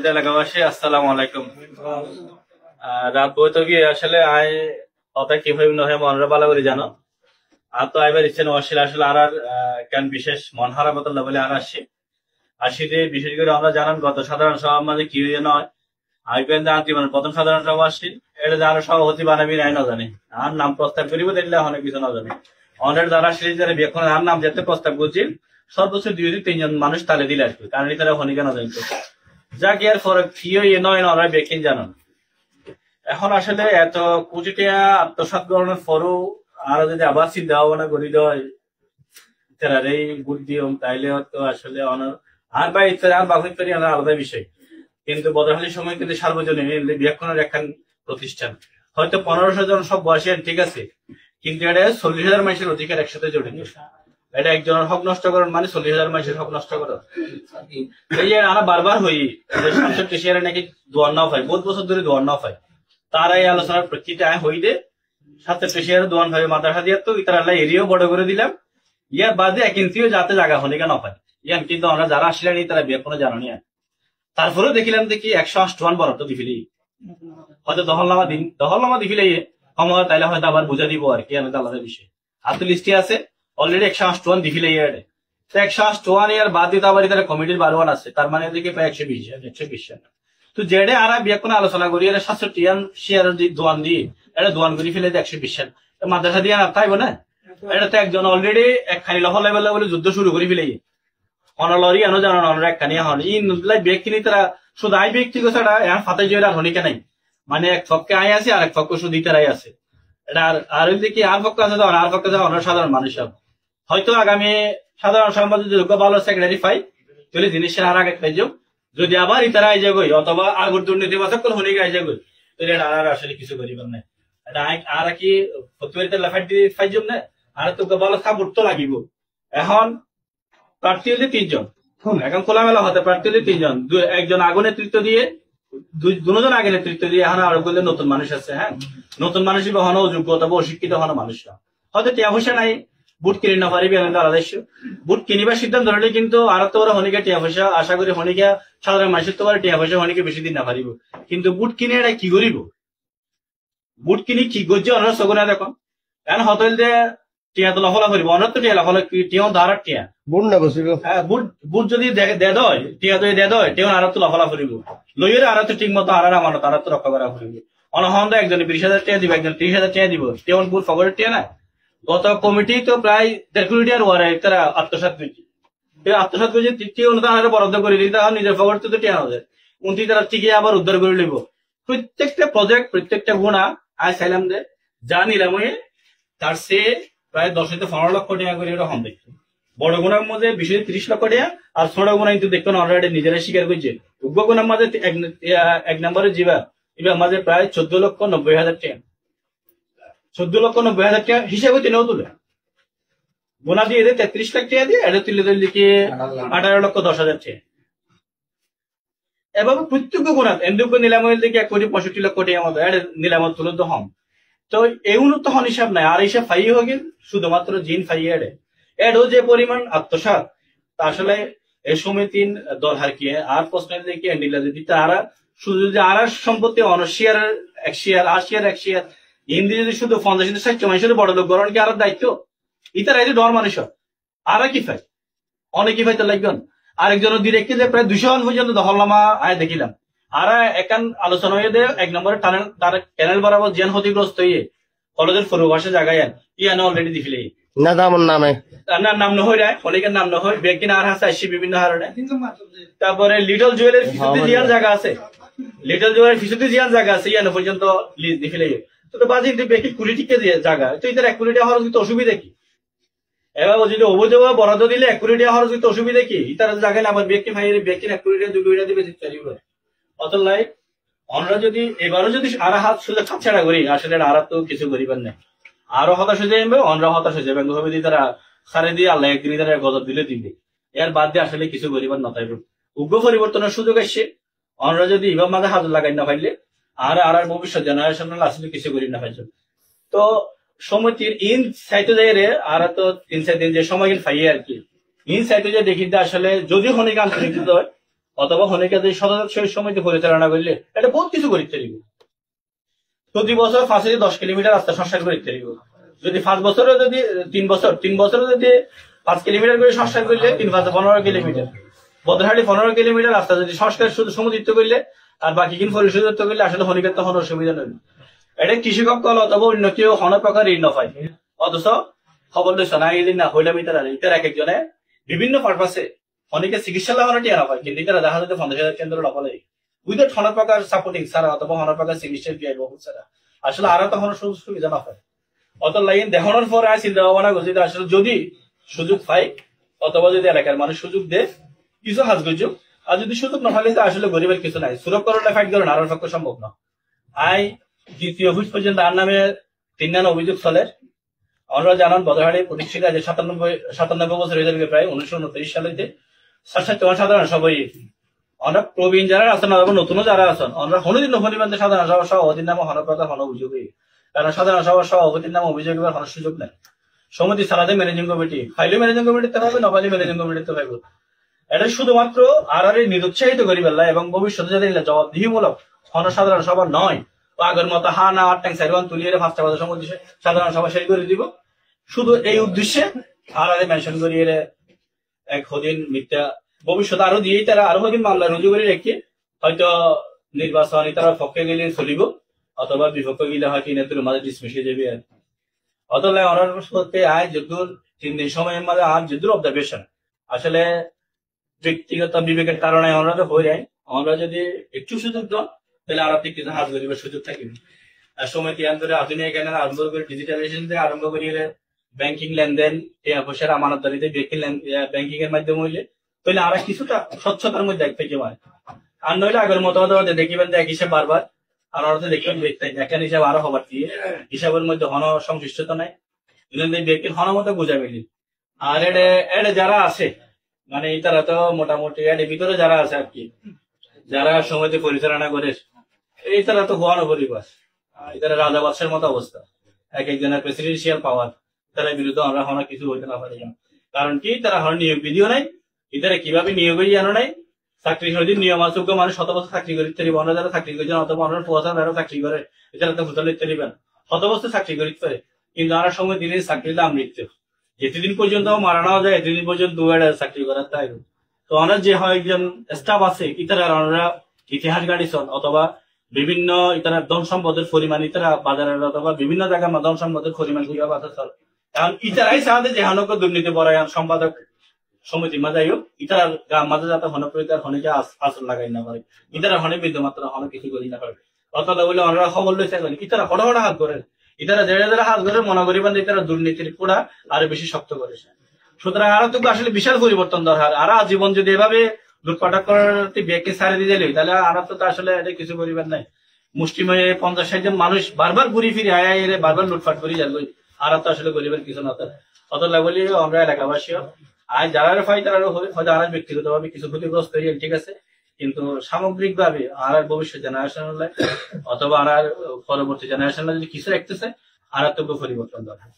সম্মানিত এলাকাবাসী, আসসালামু আলাইকুম। রাত বইতে গিয়ে আসলে আয় কথা কিভাবে নহে মনরা বালা করে জানো আর তো আইবার ইচ্ছে নছিল আসলে আর কেন বিশেষ মন হারা মতন না বলে আর আসি যে বিশেষ করে আমরা জানান গত সাধারণ সভা মাঝে কি হয়ে নয় আইবেন যে আন্তরিক প্রথম সাধারণ সভা আসছি এটা যারা সভাপতি বানাবি নাই না জানি আর নাম প্রস্তাব করিব দেখলে অনেক কিছু না জানি অনেক যারা সিরিজ যারা বিয়ে আর নাম যেতে প্রস্তাব করছি সর্বোচ্চ 2-3 জন মানুষ তালে দিলে আসবে কারণ তারা হনিকা না জানতো যা কি আর ফরক কি নয় নয় বেকিন জানান এখন আসলে এত কোটিটিয়া আত্মসাৎ গ্রহণের পরও আরো যদি আবার চিন্তা ভাবনা করি দেয় তারা এই বুদ্ধি তাইলে তো আসলে আর বা ইত্যাদি আর বাকি করি আলাদা বিষয় কিন্তু বদরহালির সময় কিন্তু সার্বজনীন বিয়াক্ষণের একখান প্রতিষ্ঠান হয়তো 1500 জন সব বয়সী ঠিক আছে কিন্তু এটা 40,000 মানুষের অধিকার একসাথে জড়িত এটা একজনের হক নষ্ট করেন মানে 40,000 মানুষের হক নষ্ট করেন এই যে আমরা বারবার হই 67 শেয়ারে নাকি দোয়ার নাও পাই বহুত বছর ধরে দোয়ার নাও পাই তারা এই আলোচনার প্রেক্ষিতে হই দে 67 শেয়ারে দোয়ান ভাবে মাদ্রাসা দিয়ে তো ইতার আল্লাহ এরিয়াও বড় করে দিলাম ইয়ার বাদে 1 ইঞ্চিও যাতে জায়গা হলে কেন পাই ইয়ান কিন্তু আমরা যারা আসলেন তারা বিয়ে কোনো জানি না তারপরেও দেখিলাম দেখি 108 বরাদ্দ দিফিলেই হয়তো দহলনামা দিফিলেই সময় তাইলে হয়তো আবার বুঝা দিব আর কি আলাদা আলাদা বিষয় আর তো লিস্টে আছে অলরেডি 108 দিফিলেই 108 ইয়ার বাদ দিতে আবার তারা কমিটির 12 আছে তার মানে দেখি প্রায় 120 তো যেটা আর বিয়ে কোনো আলোচনা করি এটা 67 শেয়ার দোয়ান দিয়ে এটা দোয়ান করে ফেলে 120 মাদ্রাসা দিয়ে না তাইব না এটা তো একজন অলরেডি একখানি লহ লেভেল বলে যুদ্ধ শুরু করে ফেলে অনলরি এনো জানো অনরা একখানি হন ই নুদলাই ব্যক্তি তারা শুধু আই ব্যক্তিগত ছাড়া এখন ফাতে জয়ের আর হনিকা নাই মানে এক পক্ষে আয় আছে আর এক পক্ষ শুধু ইতারাই আছে এটা আর ওই দেখি আর পক্ষ আছে আর পক্ষে অন্য সাধারণ মানুষ হয়তো আগামী সাধারণ সমাজ যদি যোগ্য ভালো সেক্রেটারি পাই তাহলে জিনিসটা আর আগে খাই যাও যদি আবার ইতারা আই যাগই অথবা আগর দুর্নীতি বাচক হনিকা আই যাগই তাহলে এটা আর আসলে কিছু করিবার নাই এটা আর কি ফতুয়ারিতে লাফাই দিয়ে পাই যাম না আর তো ভালো সাপোর্ট তো লাগিব এখন প্রার্থী হলে 3 জন এখন খোলামেলা হতে প্রার্থী হলে 3 জন একজন আগে নেতৃত্ব দিয়ে দুজন আগে নেতৃত্ব দিয়ে এখন আরো করলে নতুন মানুষ আছে হ্যাঁ নতুন মানুষ হন অযোগ্য অথবা অশিক্ষিত হন মানুষরা হয়তো টিয়া পয়সা নাই বুট কিনে না পারিবি আলাদা বুট কিনিবার সিদ্ধান্ত ধরলে কিন্তু আর তো ওরা হনিকা টিয়া পয়সা আশা করি হনিকা সাধারণ মানুষের তো টিয়া পয়সা হনিকে বেশি দিন না পারিব কিন্তু বুট কিনে এটা কি করিব বুট কিনি কি করছে অন্য সগুনা দেখো এখন হতল যে টিয়া তো লফলা করিব অন্য তো টিয়া লফলা টিয়া ধারার টিয়া বুট না বসিব হ্যাঁ বুট যদি দে দয় টিয়া যদি দে দয় টিয়া আর তো লফলা করিব লইয়ের আর তো ঠিক মতো আর আমানত আর তো রক্ষা করা করিব অনহন্দ একজন 20,000 টাকা দিব একজন 30,000 টাকা দিব টিয়া বুট ফগরের টিয়া না গত কমিটি তো প্রায় 1.5 কোটি টাকার ওয়ারে তারা আত্মসাৎ করেছে আত্মসাৎ করেছে তৃতীয় অনুদান বরাদ্দ করে দিতে নিজের ফগর তো টিয়া হবে উনতি তারা ঠিকই আবার উদ্ধার করে লইব প্রত্যেকটা প্রজেক্ট প্রত্যেকটা গুণা আজ চাইলাম যে যা নিলাম তার সে প্রায় 10-15 লক্ষ টাকা করে এটা হন দেখতো বড় গুণার মধ্যে 20-30 লক্ষ টাকা আর ছোট গুণা কিন্তু দেখবেন অলরেডি নিজেরাই স্বীকার করছে উগ্র গুণার মাঝে 1 নম্বরে এবার মাঝে প্রায় 14,90,000 টাকা 14,90,000 টাকা হিসাবে তিনিও তুলে গুণা দিয়ে 33 লাখ টাকা দিয়ে এটা তুলে দিকে 18,10,000 টাকা এভাবে প্রত্যেক গুণা এন্ডুক নিলামের দিকে 1,65 লক্ষ টাকা মতো নিলামত তুলে তো হম তো এগুলো তখন হিসাব নাই আর হিসাব ফাইয়ে হয়ে গেল শুধুমাত্র জিন ফাইয়ে এডও যে পরিমাণ আত্মসাৎ তা আসলে এই সমিতির দল হারকিয়ে আর প্রশ্ন দেখি এন্ডিলা যদি তারা শুধু যদি আর সম্পত্তি অনশিয়ার 1 শেয়ার 1 শেয়ার হিন্দি যদি শুধু 50-60 মানুষের বড় লোক গরণ কি আর দায়িত্ব ইতার এই যে ডর মানুষ আর কি ফাই অনেকই ফাইতে লাগবেন আরেকজনের ডিরেক্টলি যে প্রায় 200 পর্যন্ত দখলনামা আয় দেখিলাম আর একান আলোচনা হয়ে দেয় 1 নম্বরে টানেল বরাবর জেন ক্ষতিগ্রস্ত হয়ে কলেজের পূর্ববাসে জায়গায় ইয়ানো অলরেডি দিফিলে না দামন নামে আপনার নাম নহই রায় অনেকের নাম নহই ব্যক্তি আর হাসে আসি বিভিন্ন হারণে তারপরে লিটল জুয়েলের ফিসুতি জিয়ার জায়গা আছে লিটল জুয়েলের ফিসুতি জিয়ার জায়গা আছে ইয়ানো পর্যন্ত লিজ দিফিলে তো বাজি ব্যক্তি 20 টিকে জায়গা তো এদের 1 কোটি টাকা হওয়ার কিন্তু অসুবিধা কি এবার যদি অবৈধ বরাদ্দ দিলে 1 কোটি টাকা হওয়ার কিন্তু অসুবিধা কি ইতার জায়গায় আমার ব্যক্তি ভাইয়ের ব্যক্তির 1 কোটি টাকা 2 কোটি টাকা দিবে অতল লাই আমরা যদি এবারও যদি আর হাত সুযোগ ছাড়া করি আসলে আর তো কিছু করিবার নাই আরো হতাশ হয়ে যাবে অনরা হতাশ হয়ে যাবে ভাবে তারা সারে দিয়ে আল্লাহ একদিনই তারা গজব দিলে দিবে এর বাদ দিয়ে আসলে কিছু করিবার না তাইব উগ্র পরিবর্তনের সুযোগ আসছে অনরা যদি এবার মাঝে হাত লাগাই না পাইলে আর ভবিষ্যৎ জেনারেশন আসলে কিছু করি না পাইছ তো সমিতির ইন সাইতে যাই রে আর তো 3-4 দিন যে সময় ফাইয়ে আর কি ইন সাইতে যে দেখি আসলে যদি হনিক আন্তরিক হয় অথবা হনিকে যদি সদস্য সমিতি পরিচালনা করলে এটা বহুত কিছু করতে দিব। প্রতি বছর 5 থেকে 10 কিলোমিটার রাস্তা সংস্কার করতে দিব। যদি 5 বছরে যদি 3 বছরে যদি 5 কিলোমিটার করে সংস্কার করলে 3-5-15 কিলোমিটার, বদরহাটি 15 কিলোমিটার রাস্তা যদি সংস্কার শুধু সমুদ্রিত করলে আর বাকি কিন পরিশোধিত করলে আসলে হনিকের তখন অসুবিধা নেই। এটা কৃষিকক কল অথবা অন্য কেউ হন প্রকার ঋণ পায়, অথচ খবর লইছ না এদিন না হইলাম ইতার এক একজনে বিভিন্ন পারপাসে অনেকে চিকিৎসা লাগানো টিয়া না পায়, কিন্তু ইতারা দেখা যাচ্ছে 50,000 কেন্দ্র লফালে উইদাউট হন প্রকার সাপোর্টিং ছাড়া অথবা হন প্রকার চিকিৎসা বিআই বহু ছাড়া আসলে আরো তখন সুযোগ সুবিধা না পায়। অত লাইন দেখানোর পরে চিন্তা ভাবনা করছি আসলে যদি সুযোগ পাই অথবা যদি এলাকার মানুষ সুযোগ দেয় কিছু হাজ গুজব, আর যদি সুযোগ না পাইলে আসলে গরিবের কিছু নাই, সুরক্ষা ফাইট করেন আর পক্ষে সম্ভব না। আই দ্বিতীয় অফিস পর্যন্ত আর নামে 3 নানা অভিযোগ চলে। আমরা জানান বদরহাটে প্রতিষ্ঠিত আছে 97 বছর হয়ে যাবে, প্রায় 1929 সালে সাধারণ সবাই আমরা প্রবীণ যারা আছেন অথবা নতুন যারা আছেন আমরা হনুদিন হনিবান্ধে সাধারণ সভা সভাপতির নামে হনপ্রকার হন অভিযোগ, কারণ সাধারণ সভার সভাপতির নামে অভিযোগ হওয়ার সুযোগ নেই। সমিতি সারাদে ম্যানেজিং কমিটি ফাইলে ম্যানেজিং কমিটিতে হবে, নবালি ম্যানেজিং কমিটিতে হবে। এটা শুধুমাত্র আর নিরুৎসাহিত করি বেলা এবং ভবিষ্যতে যদি জবাবদিহিমূলক সাধারণ সভা নয়, আগের মতো হা না 8 ট্যাং 4 তুলিয়ে 5টা বাজার সমিতি সাধারণ সভা শেষ করে দিব, শুধু এই উদ্দেশ্যে আর মেনশন করিয়ে এক হদিন মিথ্যা ভবিষ্যৎ আরো দিয়ে তারা আরো হদিন মামলা রুজু করে রেখে হয়তো নির্বাচন তারা পক্ষে গেলে চলিব অথবা বিপক্ষে গেলে হয়তো নেত্রের মাঝে ডিসমিস হয়ে যাবে। আর অতলে অনার করতে আয় যদুর 3 দিন সময়ের মাঝে আর যদুর অবজারভেশন আসলে ব্যক্তিগত বিবেকের কারণে আমরা তো হয়ে যায়, আমরা যদি একটু সুযোগ দেন তাহলে আর আপনি কিছু হাত গরিবের সুযোগ থাকবে। আর সময় ধরে আধুনিক জ্ঞানের আরম্ভ করে ডিজিটালাইজেশন থেকে আরম্ভ করিয়ে ব্যাংকিং লেনদেন পয়সার আমানতদারিতে ব্যাংকিং এর মাধ্যমে হইলে তাহলে আর কিছুটা স্বচ্ছতার মধ্যে এক থেকে হয়। আর নইলে আগের মতো দেখিবেন যে এক হিসাব বারবার আর অর্থে দেখবেন একটা হিসাব আরো হবার দিয়ে হিসাবের মধ্যে হন সংশ্লিষ্টতা নাই, ব্যক্তির হন মতো বোঝা মিলি। আর এডে যারা আছে মানে তারা তো মোটামুটি এর ভিতরে যারা আছে আর কি যারা সমিতি পরিচালনা করে এই তারা তো হওয়ানো পরিবাস, এটারা রাজা বাদশার মতো অবস্থা, এক একজনের প্রেসিডেন্সিয়াল পাওয়ার, তার বিরুদ্ধে আমরা হন কিছু হইতে না পারি। কারণ কি তারা হন নিয়োগ বিধিও নাই, এটারা কিভাবে নিয়োগই জানো নাই, চাকরি হদিন নিয়ম আচুক মানুষ 100 বছর চাকরি করতে পারি, আমরা যারা চাকরি করছেন অথবা আমরা 5000 চাকরি করে এটারা তো হোটেল লিখতে দিবেন 100 বছর চাকরি করতে পারে, কিন্তু আর সময় দিনে চাকরি দাম মৃত্যু যেতদিন পর্যন্ত মারা না যায় এতদিন পর্যন্ত দুয়ারে চাকরি করার তাই। তো আমরা যে হয় একজন স্টাফ আছে ইতারা আমরা ইতিহাস গাড়িছন অথবা বিভিন্ন ইতারা ধন সম্পদের পরিমাণ ইতারা বাজারের অথবা বিভিন্ন জায়গায় ধন সম্পদের পরিমাণ কিভাবে আছে কারণ ইতারাই সাহায্যে যে হানক দুর্নীতি বরায়ন সম্পাদক সমিতি মাঝাই হোক ইতার গ্রাম মাঝে যাতে হনে প্রতিকার হনেকে আসল লাগাই না পারে, ইতারা হনে বিদ্যমাত্র হনে কিছু করি না পারে। অর্থাৎ বলে আমরা খবর লইছে ইতারা হড়া হড়া হাত করে, ইতারা জেড়ে জেড়ে হাত করে মনে করিবেন ইতারা দুর্নীতির কুড়া আরো বেশি শক্ত করেছে। সুতরাং আরো তো আসলে বিশাল পরিবর্তন দরকার, আর জীবন যদি এভাবে লুটপাটা করতে ব্যাগকে ছাড়ে দিয়ে দিলে তাহলে আর তো আসলে এটা কিছু করিবেন নাই। মুষ্টিময় 50-60 জন মানুষ বারবার ঘুরি ফিরে আয় বারবার লুটপাট করি যাবো, আর তো আসলে গরিবের কিছু না। অত বলি আমরা এলাকাবাসী আর যারা ফাই তারা হয়তো আর ব্যক্তিগত ভাবে কিছু ক্ষতিগ্রস্ত হয়ে ঠিক আছে, কিন্তু সামগ্রিক ভাবে আর ভবিষ্যৎ জেনারেশন অথবা আর পরবর্তী জেনারেশন যদি কিছু রাখতেছে আর তো পরিবর্তন দরকার।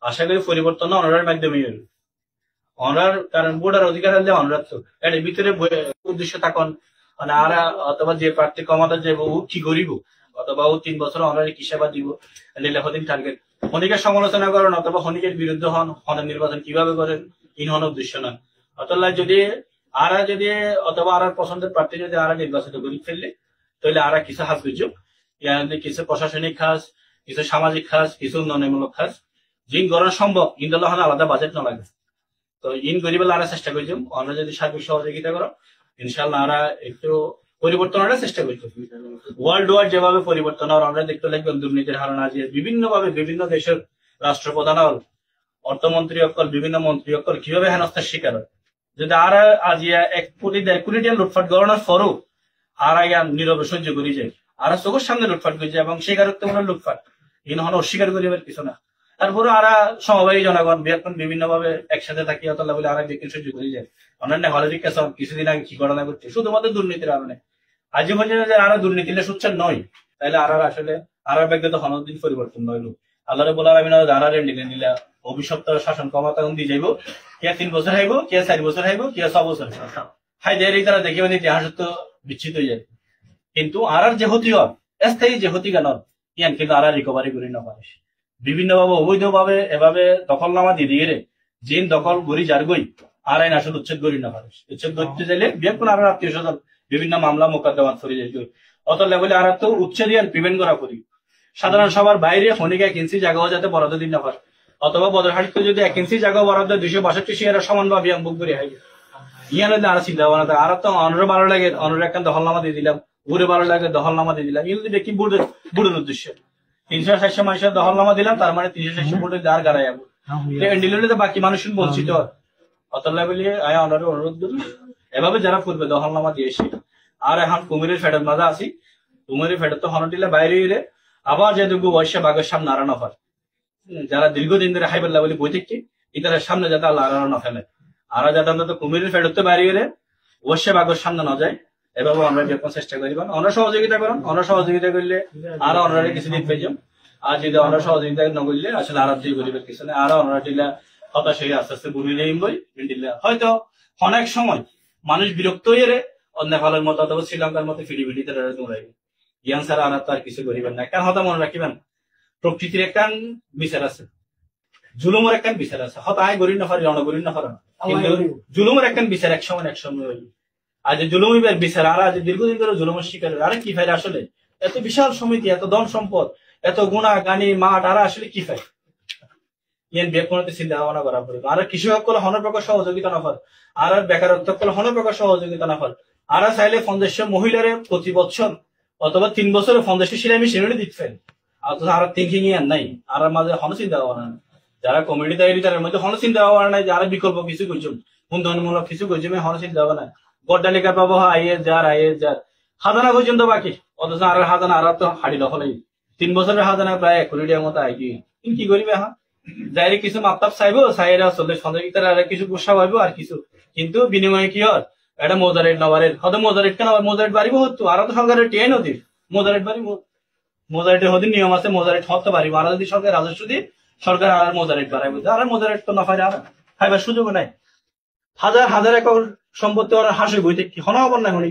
আশা করি পরিবর্তন অনার মাধ্যমে অনার কারণ বোর্ডার অধিকার হলে অনার তো এর ভিতরে উদ্দেশ্য থাকুন মানে আর অথবা যে প্রার্থী ক্ষমতা যে ও কি করিব অথবা ও 3 বছর অনারে কি সেবা দিব লেখাদিন টার্গেট হনিকের সমালোচনা করেন অথবা হনিকের বিরুদ্ধে হন হনের নির্বাচন কিভাবে করেন ইনহন উদ্দেশ্য না। অতলা যদি আর যদি অথবা আর পছন্দের প্রার্থী যদি আর নির্বাচিত করি ফেললে তাহলে আর কিছু হাত বুঝুক কিছু প্রশাসনিক কাজ, কিছু সামাজিক কাজ, কিছু উন্নয়নমূলক কাজ জিন করা সম্ভব, কিন্তু আলাদা বাজেট না লাগে। তো ইন গরিবের আরা চেষ্টা করছি আমরা যদি সার্বিক সহযোগিতা করো ইনশাল্লাহ আমরা একটু পরিবর্তনের চেষ্টা করছি। ওয়ার্ল্ড ওয়াইড যেভাবে পরিবর্তন আর আমরা দেখতে লাগবেন দুর্নীতির হার না যে বিভিন্ন ভাবে বিভিন্ন দেশের রাষ্ট্রপ্রধান অর্থমন্ত্রী অকল বিভিন্ন মন্ত্রী অকল কিভাবে হেনস্থার শিকার হয়। যদি আর আজিয়া 1 কোটি 1.5 কোটি টাকা লুটপাট করানোর পরও আর নীরবে সহ্য করি যায় আর চোখের সামনে লুটপাট করছে এবং স্বীকারোক্তমূলক লুটপাট ইনহন অস্বীকার করিবার কিছু না। তারপরে আর সমবায়ী জনগণ বিয়াখন বিভিন্ন ভাবে একসাথে থাকি অতলা বলে আর ব্যক্তি সহ্য করি যায় অন্যান্য হলের কাছে কিছুদিন আগে কি ঘটনা করছে শুধুমাত্র দুর্নীতির কারণে আজীব যে আর দুর্নীতিটা সুচ্ছার নয় তাহলে আর আসলে আর ব্যক্তিগত হনদিন পরিবর্তন নইল আল্লাহ বলার আমি আর নিলে অভিশপ্ত শাসন ক্ষমতা দিয়ে যাইব কে 3 বছর হাইব কে 4 বছর হাইব কে 6 বছর হাই দেয় তারা দেখে মানে ইতিহাস তো বিচ্ছিত হয়ে যায় কিন্তু আর যে হতি স্থায়ী যে হতি গান ইয়ান কিন্তু আর রিকভারি করি না পারে বিভিন্ন ভাবে অবৈধ ভাবে এভাবে দখলনামা দিয়ে দিয়ে জিন দখল গড়ি যার গই আর আইন আসলে উচ্ছেদ করি না পারে উচ্ছেদ করতে চাইলে বিয়াকুন আর আত্মীয় স্বজন বিভিন্ন মামলা মোকদ্দমা করে যায় অত লেভেলে আর তো উচ্ছেদ আর প্রিভেন্ট করা করি সাধারণ সবার বাইরে খনিকে 1 ইঞ্চি জায়গাও যাতে বরাদ্দ দিন না পারে অথবা বদরহাটকে যদি 1 ইঞ্চি জায়গা বরাদ্দ 262 শেয়ার সমানভাবে বুক করে হয় ইয়ান হলে আর চিন্তা ভাবনা থাকে আর তো অনরে ভালো লাগে অনরে একটা দখলনামা দিয়ে দিলাম ঘুরে ভালো লাগে দখলনামা দিয়ে দিলাম এগুলো দেখি বুড়ের উদ্দেশ্য 360 মানুষের দখলনামা দিলাম তার মানে 360 বুড়ে আর গাড়াই যাবো এন্ডিলে তো বাকি মানুষ বঞ্চিত অত লেভেলে আয় অনরে অনুরোধ করি এভাবে যারা পূর্বে দখলনামা দিয়েছে আর এখন কুমিরের ফেডার মাঝে আসি কুমিরের ফেডার তো হনটিলে বাইরে এলে আবার যেটুকু বয়সে বাঘের সামনে আড়ানো হয় যারা দীর্ঘদিন ধরে হাইবার লেভেলে বই থেকে ইতার সামনে যাতে আল্লাহ আড়ানো ফেলে আর যাতে আমরা তো কুমিরের ফেডার তো বাইরে এলে অবশ্যই বাঘের সামনে না যায় এভাবে আমরা যখন চেষ্টা করি আমরা সহযোগিতা করুন আমরা সহযোগিতা করলে আর অনারে কিছু দিন পেয়ে যাম আর যদি আমরা সহযোগিতা না করলে আসলে আর দুই গরিবের কিছু নেই আর অনারা টিলা হতাশ হয়ে আস্তে আস্তে বুড়িলে বই হয়তো অনেক সময় মানুষ বিরক্ত হয়ে অন্য ভালোর মতো অথবা শ্রীলঙ্কার মতো ফিলিপিনিতে দৌড়াইবে জ্ঞান ছাড়া আর তো আর কিছু করিবেন না কারণ হতা মনে রাখিবেন প্রকৃতির একটা বিচার আছে জুলুমের একটা বিচার আছে হয়তো আয় গরিব না পারি অনগরিব না পারে কিন্তু জুলুমের একটা বিচার এক সময় হইবে আজ জুলুমিবের বিচার আর আজ দীর্ঘদিন ধরে জুলুমের শিকার আরে কি ফাইল আসলে এত বিশাল সমিতি এত ধন সম্পদ এত গুণা গানি মাঠ আর আসলে কি ফাইল ইয়ান বেকনতে চিন্তা ভাবনা করা পড়বে আর কৃষক করলে হন প্রকার সহযোগিতা না হয় আর বেকারত্ব করলে হন প্রকার সহযোগিতা না হয় আর চাইলে 50 মহিলার প্রতি বছর অথবা 3 বছরে 50 সিলাই মেশিনারি দিতে ফেল আর থিঙ্কিং ইয়ান নাই আর মাঝে হন চিন্তা ভাবনা যারা কমিটি তৈরি তার মধ্যে হন চিন্তা ভাবনা নাই যারা বিকল্প কিছু করছেন উন্নয়নমূলক কিছু করছেন হন চিন্তা ভাবনা গড্ডালিকার পাবো আইএস যার হাজানা পর্যন্ত বাকি অথচ আর হাজানা আর তো হাড়ি দখল 3 বছরের হাজানা প্রায় 1 কোটি টাকার মতো আই কি করিবে হ্যাঁ যাইরে কিছু মাপতাপ চাইবো চাইরা চলে সহযোগিতার আর কিছু গোসা পাইবো আর কিছু কিন্তু বিনিময়ে কি হয় এটা মোজারেট নবারের হয়তো মোজারেট কেন মোজারেট বাড়িব হতো আর তো সরকারের টিআই নদীর মোজারেট বাড়িব মোজারেটের হতে নিয়ম আছে মোজারেট হতে পারিব আর যদি সরকার রাজস্ব দিয়ে সরকার আর মোজারেট বাড়াইব আর মোজারেট তো না পারে আর খাইবার সুযোগ নাই হাজার হাজার একর সম্পত্তি ওরা হাসে বইতে কি হনাও না হনি